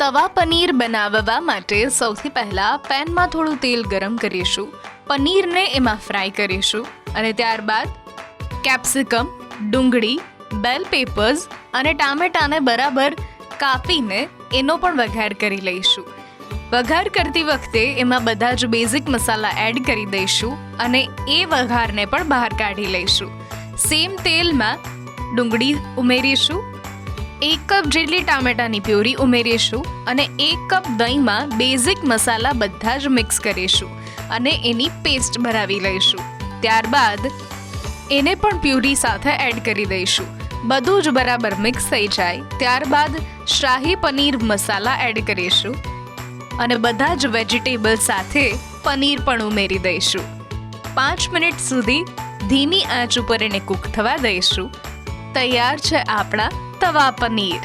તવા પનીર બનાવવા માટે સૌથી પહેલાં પેનમાં થોડું તેલ ગરમ કરીશું, પનીરને એમાં ફ્રાય કરીશું અને ત્યારબાદ કેપ્સિકમ, ડુંગળી, બેલ પેપર્સ અને ટામેટાને બરાબર કાપીને એનો પણ વઘાર કરી લઈશું. વઘાર કરતી વખતે એમાં બધા જ બેઝિક મસાલા એડ કરી દઈશું અને એ વઘારને પણ બહાર કાઢી લઈશું. સેમ તેલમાં ડુંગળી ઉમેરીશું, 1 કપ જેટલી ટામેટાની પ્યુરી ઉમેરીશું અને 1 કપ દહીંમાં બેઝિક મસાલા બધા જ મિક્સ કરીશું અને એની પેસ્ટ બનાવી લઈશું. ત્યારબાદ એને પણ પ્યુરી સાથે એડ કરી દઈશું. બધું જ બરાબર મિક્સ થઈ જાય ત્યારબાદ શાહી પનીર મસાલા એડ કરીશું અને બધા જ વેજીટેબલ સાથે પનીર પણ ઉમેરી દઈશું. 5 મિનિટ સુધી ધીમી આંચ ઉપર એને કૂક થવા દઈશું. તૈયાર છે આપણા તવા પનીર.